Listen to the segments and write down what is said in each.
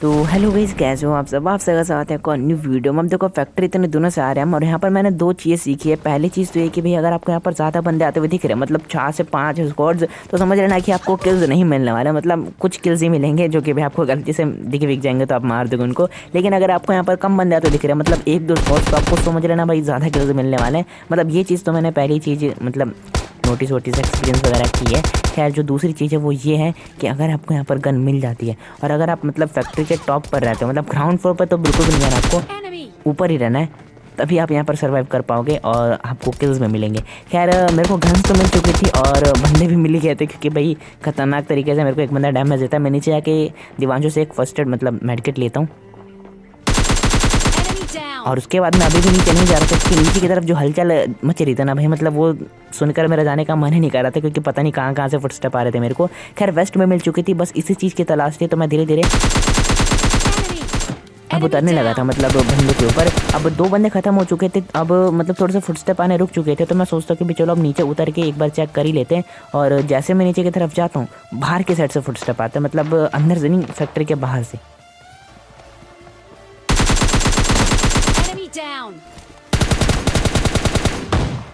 तो hello guys, कैसे हो आप सब। आप सबका स्वागत है एक और न्यू वीडियो में। अब देखो फैक्ट्री इतने दोनों से आ रहे हैं और यहाँ पर मैंने दो चीज़ें सीखी है। पहली चीज़ तो ये कि भाई अगर आपको यहाँ पर ज़्यादा बंदे आते हुए दिख रहे हैं, मतलब 4 से 5 स्क्वाड्स, तो समझ लेना कि आपको किल्स नहीं मिलने वाले। मतलब कुछ किल्स ही मिलेंगे जो कि भाई आपको गलती से दिख जाएंगे तो आप मार दोगे उनको। लेकिन अगर आपको यहाँ पर कम बंदे आते दिख रहे हैं, मतलब 1-2 स्क्वाड्स, तो आपको समझ लेना भाई ज़्यादा किल्स मिलने वाले हैं। मतलब ये चीज़ तो मैंने पहली चीज़ मतलब नोटिस एक्सपीरियंस वगैरह की है। खैर जो दूसरी चीज़ है वो ये है कि अगर आपको यहाँ पर गन मिल जाती है और अगर आप मतलब फैक्ट्री के टॉप पर रहते हो, मतलब ग्राउंड फ्लोर पर, तो बिल्कुल भी नहीं रहना, आपको ऊपर ही रहना है, तभी आप यहाँ पर सर्वाइव कर पाओगे और आपको किल्स में मिलेंगे। खैर मेरे को गन्स तो मिल चुकी थी और बंदे भी मिल गए थे, क्योंकि भाई खतरनाक तरीके से मेरे को एक बंदा डैमेज देता है। मैं नीचे आके दीवानों से एक फर्स्ट एड मतलब मेडिकेट लेता हूँ और उसके बाद मैं अभी भी नीचे नहीं जा रहा था, क्योंकि नीचे की तरफ जो हलचल मच रही थी ना भाई, मतलब वो सुनकर मेरा जाने का मन ही नहीं कर रहा था, क्योंकि पता नहीं कहाँ से फुटस्टेप आ रहे थे मेरे को। खैर वेस्ट में मिल चुकी थी, बस इसी चीज़ की तलाश थी, तो मैं धीरे धीरे अब उतरने लगा था, मतलब बंदे के ऊपर। अब 2 बंदे खत्म हो चुके थे, अब मतलब थोड़े से फुटस्टेप आने रुक चुके थे, तो मैं सोचता हूँ कि चलो अब नीचे उतर के एक बार चेक कर ही लेते हैं। और जैसे मैं नीचे की तरफ जाता हूँ, बाहर की साइड से फुटस्टेप आते हैं, मतलब अंदर से नहीं, फैक्ट्री के बाहर से।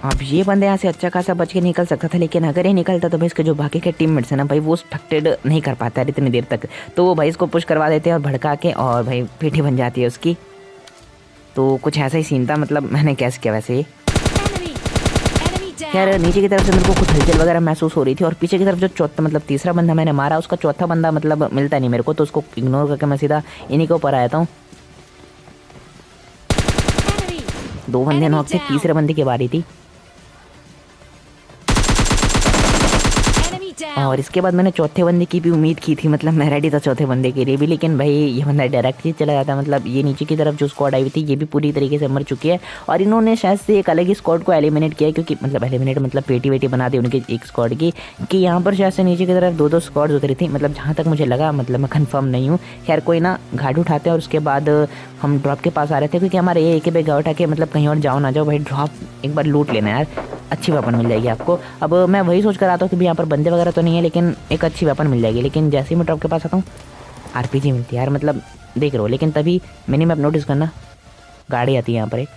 अब ये बंदे यहाँ से अच्छा खासा बच के निकल सकता था, लेकिन अगर ये निकलता तो भाई इसके जो बाकी के टीममेट्स हैं ना भाई, वो अफेक्टेड नहीं कर पाता है इतनी देर तक, तो वो भाई इसको पुश करवा देते हैं और भड़का के, और भाई पीठी बन जाती है उसकी। तो कुछ ऐसा ही सीन था, मतलब मैंने कैसे किया वैसे ही। खैर नीचे की तरफ से मेरे को कुछ हलचल वगैरह महसूस हो रही थी, और पीछे की तरफ जो चौथा मतलब तीसरा बंदा मैंने मारा, उसका चौथा बंदा मतलब मिलता नहीं मेरे को, तो उसको इग्नोर करके मैं सीधा इन्हीं के ऊपर आया था। 2 बंदे नॉक थे, तीसरे बंदे की बारी थी। और इसके बाद मैंने चौथे बंदे की भी उम्मीद की थी, मतलब मैं रेडी था चौथे बंदे के लिए भी, लेकिन भाई ये बंदा डायरेक्ट ही चला जाता। मतलब ये नीचे की तरफ जो स्क्वाड आई हुई थी, ये भी पूरी तरीके से मर चुकी है, और इन्होंने शायद से एक अलग ही स्क्वाड को एलिमिनेट किया, क्योंकि मतलब एलिमिनेट मतलब पेटी वेटी बना दी उनकी एक स्क्वाड की, कि यहाँ पर शायद से नीचे की तरफ 2-2 स्क्वाड्स उतरी थी, मतलब जहाँ तक मुझे लगा, मतलब मैं कंफर्म नहीं हूँ। खैर कोई ना, गाड़ी उठाते हैं और उसके बाद हम ड्रॉप के पास आ रहे थे, क्योंकि हमारे ये एक गाड़ी उठा के मतलब कहीं और जाओ ना जाओ भाई, ड्रॉप एक बार लूट लेना यार, अच्छी वेपन मिल जाएगी आपको। अब मैं वही सोच कर आता हूँ कि यहाँ पर बंदे वगैरह तो नहीं है, लेकिन एक अच्छी वेपन मिल जाएगी। लेकिन जैसे ही मैं ड्रॉप के पास आता हूँ, आरपीजी मिलती है यार, मतलब देख रहे हो। लेकिन तभी मिनी मैप नोटिस करना, गाड़ी आती है यहाँ पर एक।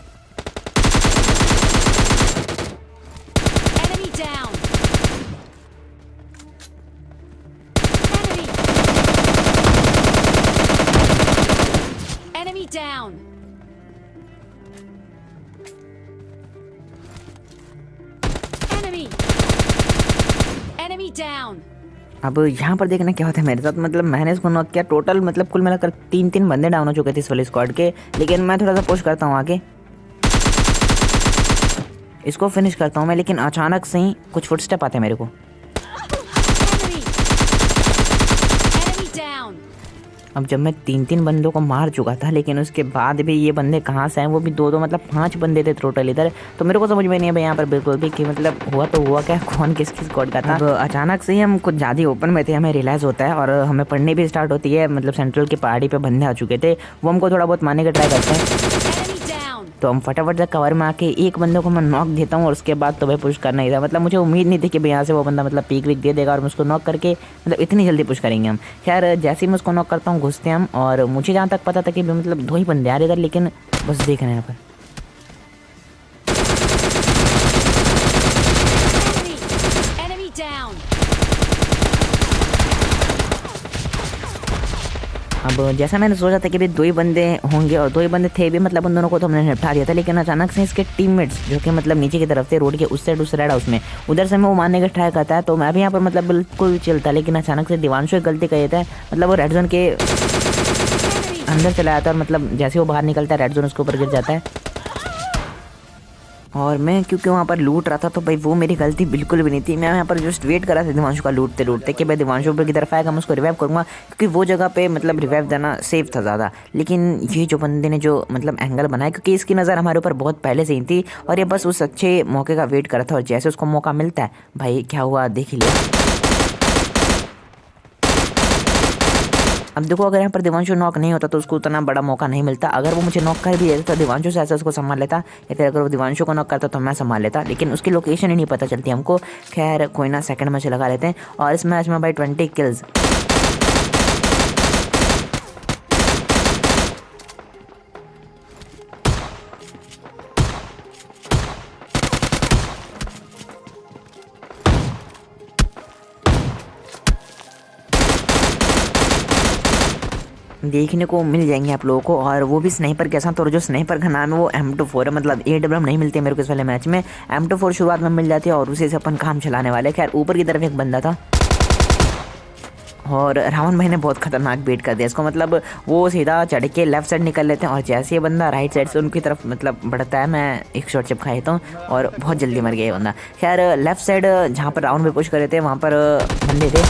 अब यहाँ पर देखना क्या होता है मेरे साथ, मतलब मैंने इसको नॉक किया, टोटल मतलब कुल मिलाकर 3 बंदे डाउन हो चुके थे इस वाले स्क्वाड के। लेकिन मैं थोड़ा सा पुश करता हूँ आगे, इसको फिनिश करता हूँ मैं, लेकिन अचानक से ही कुछ फुटस्टेप आते हैं मेरे को। अब जब मैं 3 बंदों को मार चुका था, लेकिन उसके बाद भी ये बंदे कहाँ से आए, वो भी 2-2 मतलब 5 बंदे थे टोटल इधर। तो मेरे को समझ में नहीं है भाई यहाँ पर बिल्कुल भी कि मतलब हुआ तो हुआ क्या, कौन किसकी स्क्वाड का था। अब अचानक से ही हम कुछ ज़्यादा ओपन में थे, हमें रियलाइज़ होता है और हमें पढ़ने भी स्टार्ट होती है। मतलब सेंट्रल की पहाड़ी पर बंदे आ चुके थे, वो हमको थोड़ा बहुत मारने का ट्राई करते हैं, तो हम फटाफट से कवर में आके एक बंदे को मैं नॉक देता हूँ, और उसके बाद तो भाई पुश करना ही था। मतलब मुझे उम्मीद नहीं थी कि भाई यहाँ से वो बंदा मतलब पीक विक दे देगा और मैं उसको नॉक करके मतलब इतनी जल्दी पुश करेंगे हम। खैर जैसे ही मैं उसको नॉक करता हूँ, घुसते हैं हम, और मुझे जहाँ तक पता था कि मतलब 2 ही बंदे आ रहे इधर, लेकिन बस देख रहे हैं यहाँ पर। अब जैसा मैंने सोचा था कि भाई 2 ही बंदे होंगे, और 2 ही बंदे थे भी, मतलब उन दोनों को तो हमने निपटा दिया था। लेकिन अचानक से इसके टीममेट्स जो कि मतलब नीचे की तरफ थे, रोड के उस साइड, उस रेड हाउस में, उधर से मैं वो मारने का ट्राई करता है, तो मैं भी यहाँ पर मतलब बिल्कुल चलता। लेकिन अचानक से दिवांशु एक गलती कर देता है, मतलब वो रेड जोन के अंदर चला जाता है, और मतलब जैसे वो बाहर निकलता है रेड जोन उसके ऊपर गिर जाता है। और मैं क्योंकि वहाँ पर लूट रहा था, तो भाई वो मेरी गलती बिल्कुल भी नहीं थी। मैं यहाँ पर जस्ट वेट कर रहा था दिवांशु का लूटते कि भाई दिवांशु ऊपर की तरफ आएगा, मैं उसको रिवाइव करूँगा, क्योंकि वो जगह पे मतलब रिवाइव देना सेफ था ज़्यादा। लेकिन ये जो बंदे ने जो मतलब एंगल बनाया, क्योंकि इसकी नज़र हमारे ऊपर बहुत पहले से ही थी, और ये बस उस अच्छे मौके का वेट कर रहा था, और जैसे उसको मौका मिलता है भाई क्या हुआ देख ही लिया। अब देखो अगर यहाँ पर दिवांशु नॉक नहीं होता तो उसको उतना बड़ा मौका नहीं मिलता। अगर वो मुझे नॉक कर भी देता तो दिवांशु से ऐसा उसको संभाल लेता, या फिर अगर वो दिवांशु को नॉक करता तो मैं संभाल लेता, लेकिन उसकी लोकेशन ही नहीं पता चलती हमको। खैर कोई ना, सेकंड मैच लगा लेते हैं, और इस मैच में भाई 20 किल्स। देखने को मिल जाएंगे आप लोगों को, और वो भी स्नाइपर के साथ। और जो स्नाइपर का नाम है वो M24 है, मतलब AWM नहीं मिलती मेरे को इस वाले मैच में, M24 शुरुआत में मिल जाती है और उसी से अपन काम चलाने वाले। खैर ऊपर की तरफ एक बंदा था और रावण भाई ने बहुत खतरनाक बेट कर दिया इसको, मतलब वो सीधा चढ़ के लेफ्ट साइड निकल लेते हैं और जैसे ये बंदा राइट साइड से उनकी तरफ मतलब बढ़ता है, मैं एक शॉट चिपका देता हूँ और बहुत जल्दी मर गया ये बंदा। खैर लेफ्ट साइड जहाँ पर रावण भाई पुश कर रहे थे वहाँ पर बंदे थे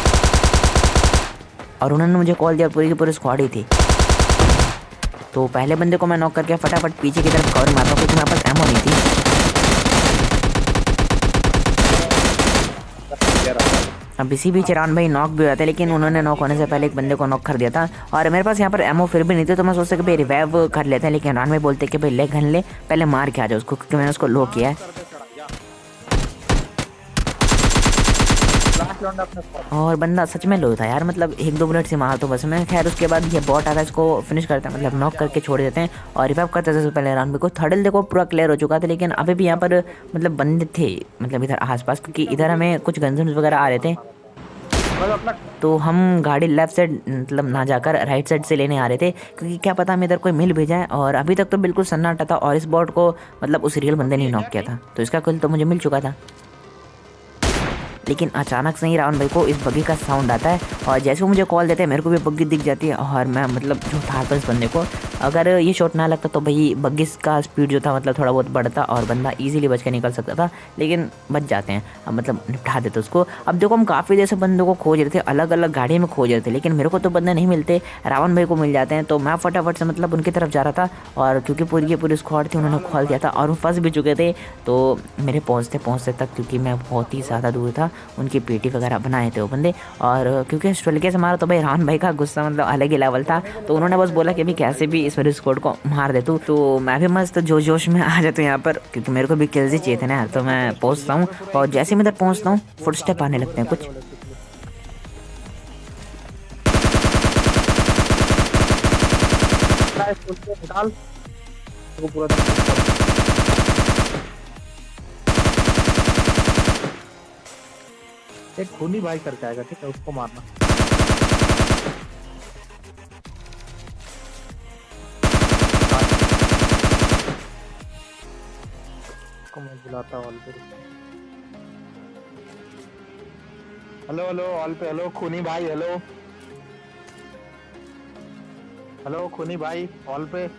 और उन्होंने मुझे कॉल दिया, पूरी की पूरी स्क्वाड ही थी। तो पहले बंदे को मैं नॉक करके फटाफट पीछे की तरफ कवर मारता हूँ क्योंकि मेरे पास एमो नहीं थी। अब इसी बीच रावण भाई नॉक भी हुआ था, लेकिन उन्होंने नॉक होने से पहले एक बंदे को नॉक कर दिया था और मेरे पास यहाँ पर एमो फिर भी नहीं थे। तो मैं सोचता कि भाई रिवाइव कर लेते हैं, लेकिन रावण भाई बोलते कि भाई ले गन ले, पहले मार के आ जाओ उसको, क्योंकि मैंने उसको लो किया है। और बंदा सच में लो था यार, मतलब 1-2 बुलेट से मार तो बस में। खैर उसके बाद ये बॉट आता है, इसको फिनिश करते हैं, मतलब नॉक करके छोड़ देते हैं और रिवाइव करते हैं। पहले राउंड को थर्डल देखो पूरा क्लियर हो चुका था, लेकिन अभी भी यहाँ पर मतलब बंदे थे मतलब इधर आसपास, क्योंकि इधर हमें कुछ गन्स वगैरह आ रहे थे। तो हम गाड़ी लेफ्ट साइड मतलब ना जाकर राइट साइड से लेने आ रहे थे, क्योंकि क्या पता हमें इधर कोई मिल भी जाए। और अभी तक तो बिल्कुल सन्नाटा था और इस बॉट को मतलब उस रियल बंदे ने नॉक किया था, तो इसका किल तो मुझे मिल चुका था। लेकिन अचानक से ही रावण भाई को इस बग्गी का साउंड आता है और जैसे वो मुझे कॉल देते हैं मेरे को भी बग्गी दिख जाती है और मैं मतलब जो था इस बंदे को, अगर ये शॉट ना लगता तो भाई बग्गी का स्पीड जो था मतलब थोड़ा बहुत बढ़ता और बंदा इजीली बच के निकल सकता था, लेकिन बच जाते हैं अब मतलब निपटा देते उसको। अब देखो हम काफ़ी देर से बंदों को खोज रहे थे, अलग अलग गाड़ी में खोज रहे थे, लेकिन मेरे को तो बंदे नहीं मिलते, रावण भाई को मिल जाते हैं। तो मैं फटाफट से मतलब उनकी तरफ जा रहा था और क्योंकि पूरी की पूरी स्क्वाड थी उन्होंने खोल दिया था और वो फंस भी चुके थे। तो मेरे पहुँचते तक, क्योंकि मैं बहुत ही ज़्यादा दूर था, उनकी पेटी वगैरह बनाए थे वो बंदे। और क्योंकि स्ट्रलके से मारा तो भाई रावण भाई का गुस्सा मतलब अलग ही लेवल था, तो उन्होंने बस बोला कि भाई कैसे भी इस वाले स्क्वाड को मार दे तू। तो मैं भी मस्त जोश में आ जाता हूँ यहाँ पर, क्योंकि मेरे को भी किल्स ही चाहिए थे ना यार। तो मैं पहुँचता हूँ और जैसे मैं इधर पहुँचता हूँ फुटस्टेप आने लगते हैं कुछ। एक खूनी भाई करके आएगा, ठीक है, उसको मारना। उसको मैं बुलाता हूँ ऑल पे। हेलो हेलो ऑल पे, हेलो खूनी भाई, हेलो हेलो खूनी भाई ऑल पे।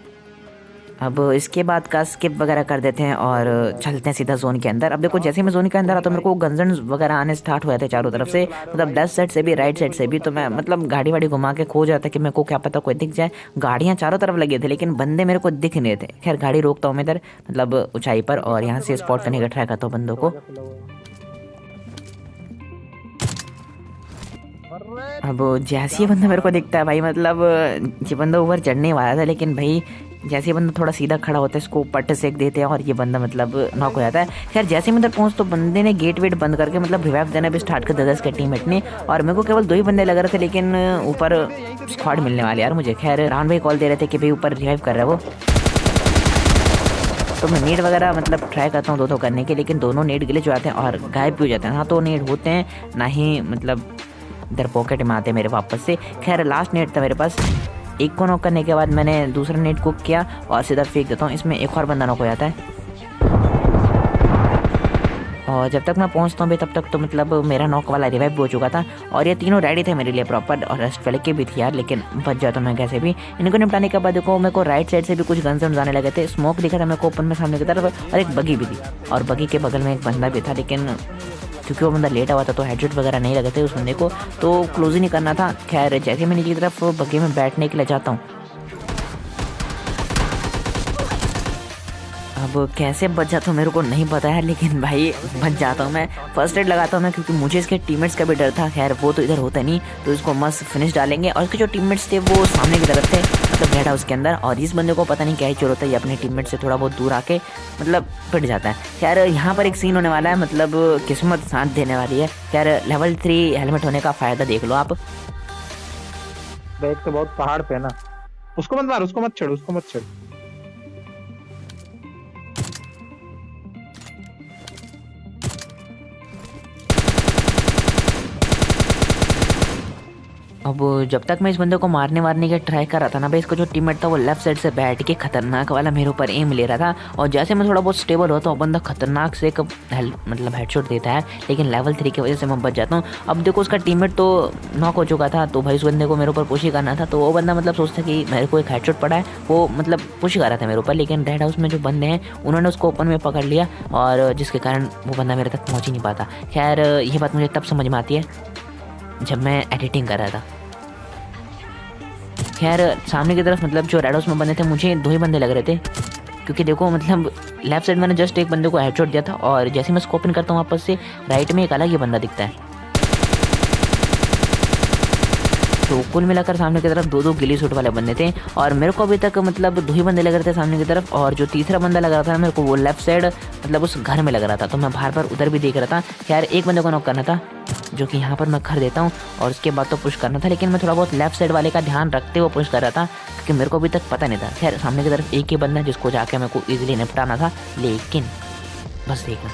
अब इसके बाद का स्किप वगैरह कर देते हैं और चलते हैं सीधा जोन के अंदर। अब देखो जैसे मैं जोन के अंदर आता तो मेरे को गन्स वगैरह आने स्टार्ट हुए थे चारों तरफ से, मतलब लेफ्ट साइड से भी राइट साइड से भी। तो मैं मतलब गाड़ी वाड़ी घुमा के खो जाता कि मेरे को क्या पता कोई दिख जाए। गाड़ियाँ चारों तरफ लगे थे लेकिन बंदे मेरे को दिख नहीं थे। खैर गाड़ी रोकता हूँ मैं इधर मतलब ऊंचाई पर और यहाँ से स्पॉट करने का ट्राई करता हूँ बंदों को। अब जैसे ये बंदा मेरे को दिखता है भाई, मतलब ये बंदा ऊपर चढ़ने वाला था, लेकिन भाई जैसे ये बंदा थोड़ा सीधा खड़ा होता है इसको पट सेक देते हैं और ये बंदा मतलब नॉक हो जाता है। खैर जैसे मैं इधर पहुंच तो बंदे ने गेट वेट बंद करके मतलब रिवाइव देना भी स्टार्ट कर दिया इसके टीममेट ने, और मेरे को केवल 2 ही बंदे लग रहे थे, लेकिन ऊपर स्क्वाड मिलने वाले यार मुझे। खैर रावण भाई कॉल दे रहे थे कि भाई ऊपर रिवाइव कर रहा है वो, तो मैं नेट वगैरह मतलब ट्राई करता हूँ 2 करने के, लेकिन दोनों नेट गिले जो आते हैं और गायब भी हो जाते हैं। हाँ तो नेट होते हैं ना ही मतलब इधर पॉकेट में आते मेरे वापस से। खैर लास्ट नेट था मेरे पास, एक को नॉक करने के बाद मैंने दूसरा नेट कुक किया और सीधा फेंक देता हूँ, इसमें एक और बंदा नॉक हो जाता है। और जब तक मैं पहुँचता हूँ तब तक तो मतलब मेरा नॉक वाला रिवाइव हो चुका था और ये तीनों रेडी थे मेरे लिए प्रॉपर, और रेस्ट वाले के भी थी यार, लेकिन बच जाता मैं कैसे भी। इनको निपटाने के बाद देखो मेरे को राइट साइड से भी कुछ गन्स आने लगे थे, स्मोक दिखा था मेरे को ओपन में सामने की तरफ, और एक बगी भी थी और बगी के बगल में एक बंदा भी था, लेकिन क्योंकि वो बंदा लेटा हुआ था तो हेडशॉट वगैरह नहीं लगे थे उस बंदे को, तो क्लोज ही नहीं करना था। खैर जैसे मैं नीचे की तरफ बग्गी में बैठने के लिए जाता हूँ, अब कैसे बच जाता हूँ मेरे को नहीं पता है, लेकिन भाई बच जाता हूँ मैं। फर्स्ट एड लगाता हूँ मैं क्योंकि मुझे इसके टीममेट्स का भी डर था। खैर वो तो इधर होता नहीं, तो इसको मस्त फिनिश डालेंगे। और इसके जो टीममेट्स थे वो सामने की तरफ थे मतलब रेड हाउस के अंदर, और इस बंदे को पता नहीं क्या ही चोर होता है, ये अपने टीममेट से थोड़ा बहुत दूर आके मतलब पिट जाता है। खैर यहाँ पर एक सीन होने वाला है, मतलब किस्मत साथ देने वाली है। खैर लेवल 3 हेलमेट होने का फायदा देख लो आप। देख तो बहुत पहाड़ पे ना, उसको मत मार, उसको मत छेड़, उसको मत छेड़। अब जब तक मैं इस बंदे को मारने की ट्राई कर रहा था ना भाई, इसका जो टीममेट था वो लेफ्ट साइड से बैठ के खतरनाक वाला मेरे ऊपर एम ले रहा था। और जैसे मैं थोड़ा बहुत स्टेबल होता हूँ, बंदा खतरनाक से एक मतलब हेडशॉट देता है, लेकिन लेवल 3 की वजह से मैं बच जाता हूँ। अब देखो उसका टीममेट तो नॉक हो चुका था, तो भाई उस बंदे को मेरे ऊपर पुश ही करना था। तो वो बंदा मतलब सोचता कि मेरे को एक हेडशॉट पड़ा है, वो मतलब पुश कर रहा था मेरे ऊपर, लेकिन रेड हाउस में जो बंदे हैं उन्होंने उसको ओपन में पकड़ लिया, और जिसके कारण वो बंदा मेरे तक पहुँच ही नहीं पाता। खैर ये बात मुझे तब समझ में आती है जब मैं एडिटिंग कर रहा था। खैर सामने की तरफ मतलब जो रेड हाउस में बंदे थे, मुझे 2 ही बंदे लग रहे थे, क्योंकि देखो मतलब लेफ्ट साइड मैंने जस्ट एक बंदे को हेडशॉट दिया था, और जैसे मैं स्कोपिंग करता हूँ वापस से राइट में एक अलग ही बंदा दिखता है। तो कुल मिलाकर सामने की तरफ 2 गिली सूट वाले बंदे थे, और मेरे को अभी तक मतलब 2 ही बंदे लग रहे थे सामने की तरफ। और जो तीसरा बंदा लग रहा था मेरे को, वो लेफ्ट साइड मतलब उस घर में लग रहा था, तो मैं बाहर पर उधर भी देख रहा था। खैर एक बंदे को नॉक करना था, जो कि यहाँ पर मैं कर देता हूँ, और उसके बाद तो पुश करना था, लेकिन मैं थोड़ा बहुत लेफ्ट साइड वाले का ध्यान रखते हुए पुश कर रहा था, क्योंकि मेरे को अभी तक पता नहीं था। खैर सामने की तरफ एक ही बंदा जिसको जाके मेरे को ईजिली निपटाना था, लेकिन बस देखना।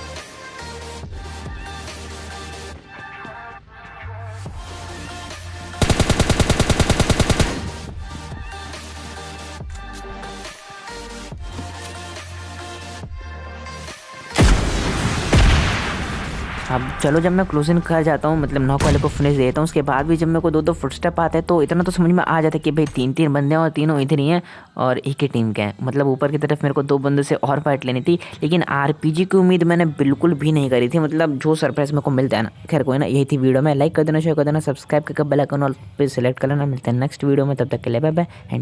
अब चलो, जब मैं क्लोजिंग कर जाता हूँ, मतलब नॉक वाले को फिनिश देता हूँ, उसके बाद भी जब मेरे को 2 फुटस्टेप आते हैं, तो इतना तो समझ में आ जाता है कि भाई 3 बंदे हैं, और तीनों इधर ही हैं, और एक ही टीम के हैं। मतलब ऊपर की तरफ मेरे को 2 बंदों से और फाइट लेनी थी, लेकिन आरपीजी की उम्मीद मैंने बिल्कुल भी नहीं करी थी, मतलब जो सरप्राइज मेरे को मिलता है ना। खैर कोई ना, यही थी वीडियो में। लाइक कर देना, शेयर कर देना, सब्सक्राइब करके बेल आइकन ऑल पे सेलेक्ट कर लेना। मिलते हैं नेक्स्ट वीडियो में, तब तक के लिए बाय बाय।